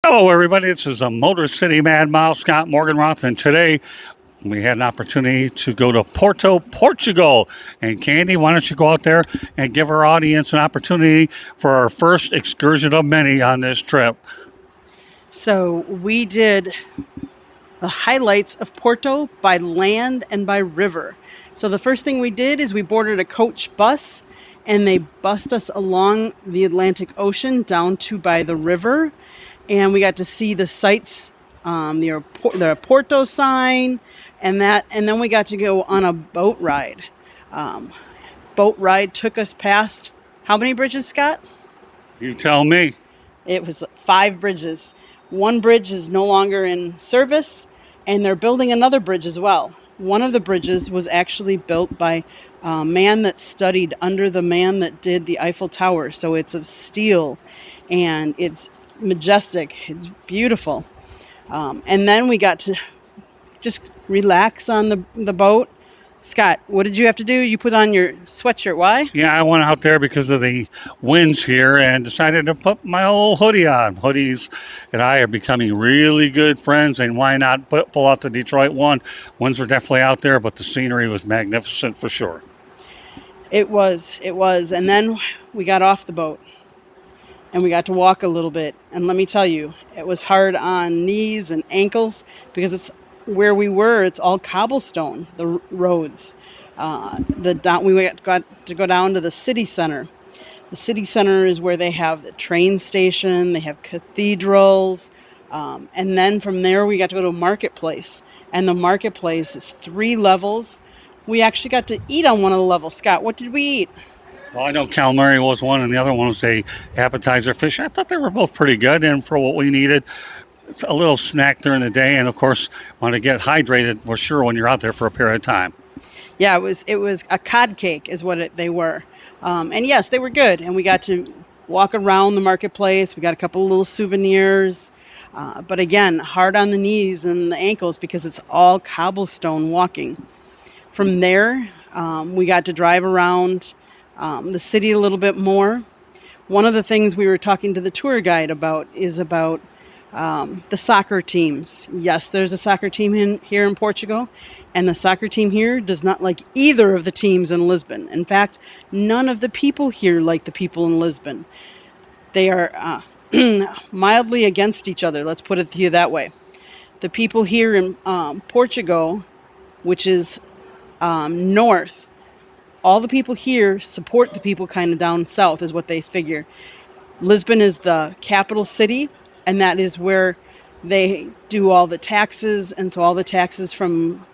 Hello, everybody. This is a Motor City Mad Mouse, Scott Morganroth, and today we had an opportunity to go to Porto, Portugal. And Candy, why don't you go out there and give our audience an opportunity for our first excursion of many on this trip? So we did the highlights of Porto by land and by river. So the first thing we did is we boarded a coach bus and they bussed us along the Atlantic Ocean down to by the river. And we got to see the sights, the Porto sign, and then we got to go on a boat ride. Boat ride took us past how many bridges, Scott? You tell me. It was 5 bridges. One bridge is no longer in service, and they're building another bridge as well. One of the bridges was actually built by a man that studied under the man that did the Eiffel Tower. So it's of steel, and it's majestic. It's beautiful. And then we got to just relax on the boat. Scott, what did you have to do? You put on your sweatshirt. Why? Yeah, I went out there because of the winds here and decided to put my old hoodie on. Hoodies and I are becoming really good friends, and why not pull out the Detroit one? Winds were definitely out there, but the scenery was magnificent for sure. It was. And then we got off the boat and we got to walk a little bit. And let me tell you, it was hard on knees and ankles because it's where we were. It's all cobblestone, the roads. We got to go down to the city center. The city center is where they have the train station, they have cathedrals. And then from there, we got to go to a marketplace. And the marketplace is 3 levels. We actually got to eat on one of the levels. Scott, what did we eat? Well, I know calamari was one, and the other one was a appetizer fish. I thought they were both pretty good, and for what we needed, it's a little snack during the day, and of course, want to get hydrated for sure when you're out there for a period of time. Yeah, it was a cod cake is what they were, and yes, they were good. And we got to walk around the marketplace. We got a couple of little souvenirs, but again, hard on the knees and the ankles because it's all cobblestone walking. From there, we got to drive around the city a little bit more. One of the things we were talking to the tour guide about is about the soccer teams. Yes, there's a soccer team here in Portugal, and the soccer team here does not like either of the teams in Lisbon. In fact, none of the people here like the people in Lisbon. They are mildly against each other, let's put it to you that way. The people here in Portugal, which is north, all the people here support the people kind of down south is what they figure. Lisbon is the capital city, and that is where they do all the taxes. And so all the taxes from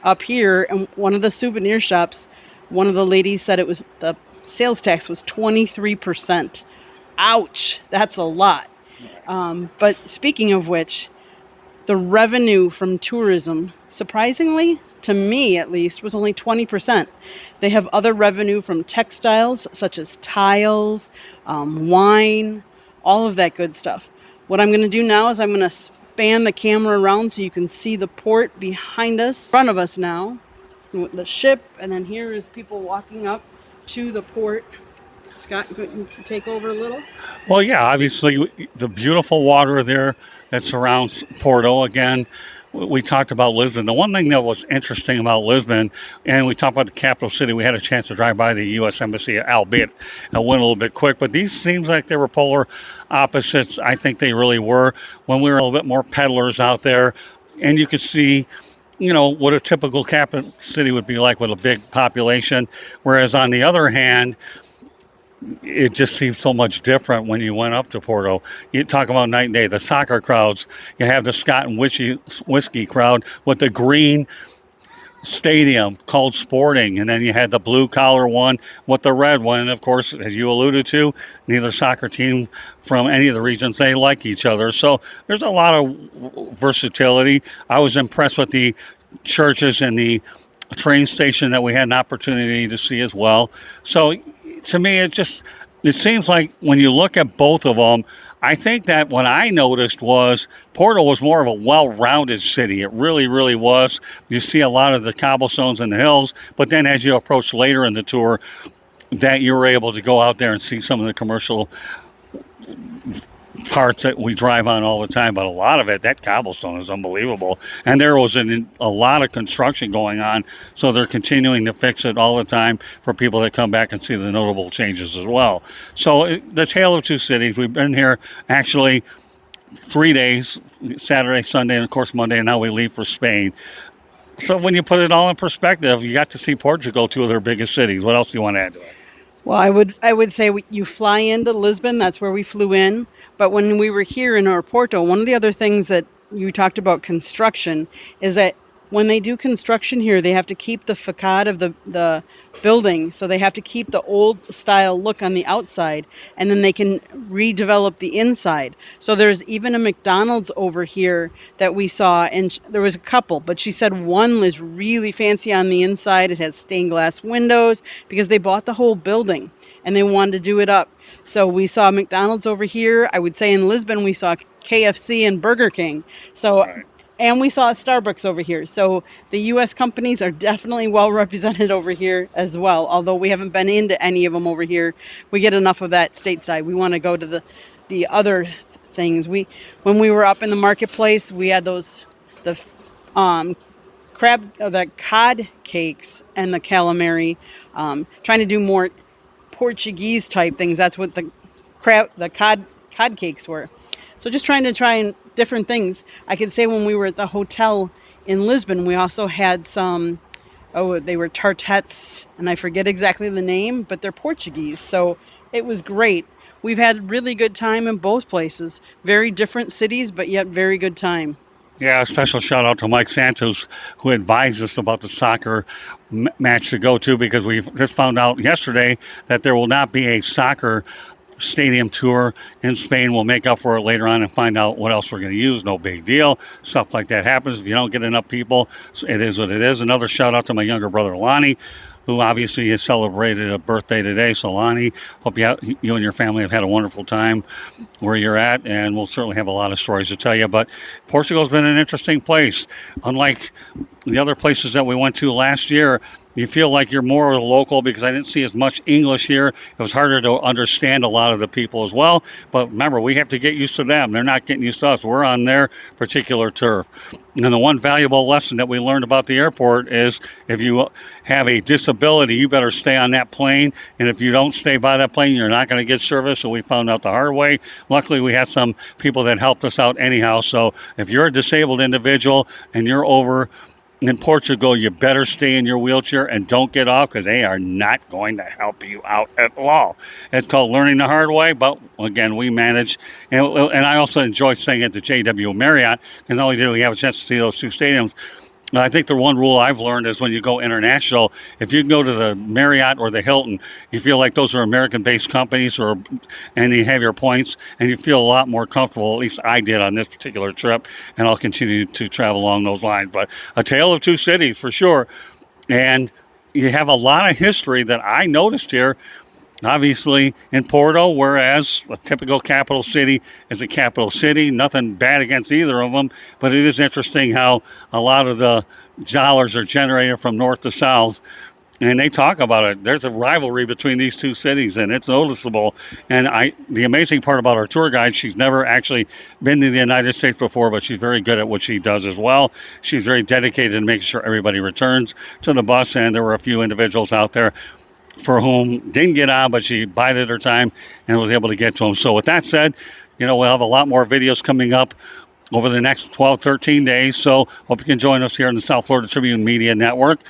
up here, and one of the souvenir shops, one of the ladies said it was the sales tax was 23%. Ouch, that's a lot. But speaking of which, the revenue from tourism, surprisingly, to me at least, was only 20%. They have other revenue from textiles, such as tiles, wine, all of that good stuff. What I'm going to do now is I'm going to span the camera around so you can see the port behind us, in front of us now, the ship, and then here is people walking up to the port. Scott, you can take over a little. Well, yeah, obviously the beautiful water there that surrounds Porto. Again, we talked about Lisbon. The one thing that was interesting about Lisbon, and we talked about the capital city, we had a chance to drive by the U.S. Embassy, albeit it went a little bit quick, but these seems like they were polar opposites. I think they really were. When we were a little bit more peddlers out there, and you could see, what a typical capital city would be like with a big population, whereas on the other hand, it just seems so much different when you went up to Porto. You talk about night and day. The soccer crowds, you have the Scott and whiskey crowd with the green stadium called Sporting, and then you had the blue collar one with the red one. And of course, as you alluded to, neither soccer team from any of the regions, they like each other. So there's a lot of versatility. I was impressed with the churches and the train station that we had an opportunity to see as well. So to me, it seems like when you look at both of them, I think that what I noticed was Porto was more of a well-rounded city. It really, really was. You see a lot of the cobblestones and the hills, but then as you approach later in the tour, that you were able to go out there and see some of the commercial parts that we drive on all the time, but a lot of it, that cobblestone is unbelievable. And there was a lot of construction going on, so they're continuing to fix it all the time for people that come back and see the notable changes as well. So the Tale of Two Cities, we've been here actually 3 days, Saturday, Sunday, and of course Monday, and now we leave for Spain. So when you put it all in perspective, you got to see Portugal, two of their biggest cities. What else do you want to add to it? Well, I would say you fly into Lisbon. That's where we flew in. But when we were here in Porto, one of the other things that you talked about construction is that when they do construction here, they have to keep the facade of the building. So they have to keep the old style look on the outside, and then they can redevelop the inside. So there's even a McDonald's over here that we saw, and there was a couple, but she said one is really fancy on the inside. It has stained glass windows because they bought the whole building and they wanted to do it up. So we saw McDonald's over here. I would say in Lisbon we saw KFC and Burger King. So. Right. And we saw a Starbucks over here. So the U.S. companies are definitely well represented over here as well. Although we haven't been into any of them over here, we get enough of that stateside. We want to go to the other things. When we were up in the marketplace, we had the cod cakes and the calamari. Trying to do more Portuguese type things. That's what the cod cakes were. So just trying different things. I could say when we were at the hotel in Lisbon, we also had some, they were tartettes, and I forget exactly the name, but they're Portuguese. So it was great. We've had really good time in both places. Very different cities, but yet very good time. Yeah, a special shout out to Mike Santos, who advised us about the soccer match to go to, because we just found out yesterday that there will not be a soccer stadium tour in Spain. We'll make up for it later on and find out what else we're going to use. No big deal. Stuff like that happens if you don't get enough people. So it is what it is. Another shout out to my younger brother Lonnie, who obviously has celebrated a birthday today. So Lonnie, hope you and your family have had a wonderful time where you're at, and we'll certainly have a lot of stories to tell you. But Portugal's been an interesting place. Unlike the other places that we went to last year, you feel like you're more of a local, because I didn't see as much English here. It was harder to understand a lot of the people as well. But remember, we have to get used to them. They're not getting used to us. We're on their particular turf. And the one valuable lesson that we learned about the airport is if you have a disability, you better stay on that plane. And if you don't stay by that plane, you're not going to get service. So we found out the hard way. Luckily, we had some people that helped us out anyhow. So if you're a disabled individual and you're over in Portugal, you better stay in your wheelchair and don't get off, because they are not going to help you out at all. It's called learning the hard way, but again, we manage. And I also enjoy staying at the JW Marriott, because not only did we have a chance to see those two stadiums, I think the one rule I've learned is when you go international, if you can go to the Marriott or the Hilton, you feel like those are American-based companies, and you have your points, and you feel a lot more comfortable. At least I did on this particular trip, and I'll continue to travel along those lines. But a tale of two cities for sure. And you have a lot of history that I noticed here. Obviously in Porto, whereas a typical capital city is a capital city. Nothing bad against either of them, but it is interesting how a lot of the dollars are generated from north to south. And they talk about it. There's a rivalry between these two cities, and it's noticeable. And the amazing part about our tour guide, she's never actually been to the United States before, but she's very good at what she does as well. She's very dedicated to making sure everybody returns to the bus, and there were a few individuals out there for whom didn't get on, but she bided her time and was able to get to them. So with that said, we'll have a lot more videos coming up over the next 12, 13 days. So hope you can join us here in the South Florida Tribune Media Network.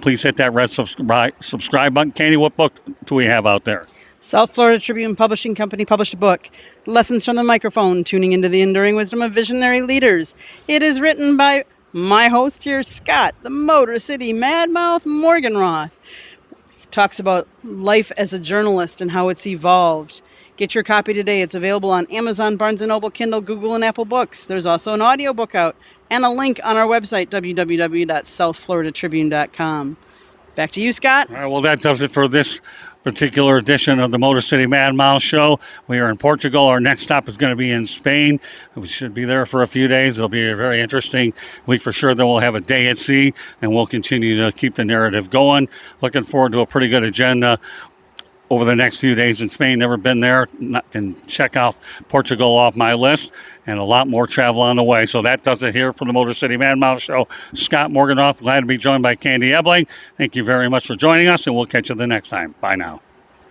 Please hit that red subscribe button. Candy, what book do we have out there? South Florida Tribune Publishing Company published a book, Lessons from the Microphone, Tuning into the Enduring Wisdom of Visionary Leaders. It is written by my host here, Scott, the Motor City Madmouth Morganroth. Talks about life as a journalist and how it's evolved. Get your copy today. It's available on Amazon, Barnes & Noble, Kindle, Google, and Apple Books. There's also an audiobook out and a link on our website, www.southfloridatribune.com. Back to you, Scott. All right, well, that does it for this particular edition of the Motor City Mad Mouse Show. We are in Portugal. Our next stop is going to be in Spain. We should be there for a few days. It'll be a very interesting week for sure. Then we'll have a day at sea, and we'll continue to keep the narrative going. Looking forward to a pretty good agenda over the next few days in Spain. Never been there, can check out Portugal off my list, and a lot more travel on the way. So that does it here for the Motor City Man Mouse Show. Scott Morganoff, glad to be joined by Candy Ebling. Thank you very much for joining us, and we'll catch you the next time. Bye now.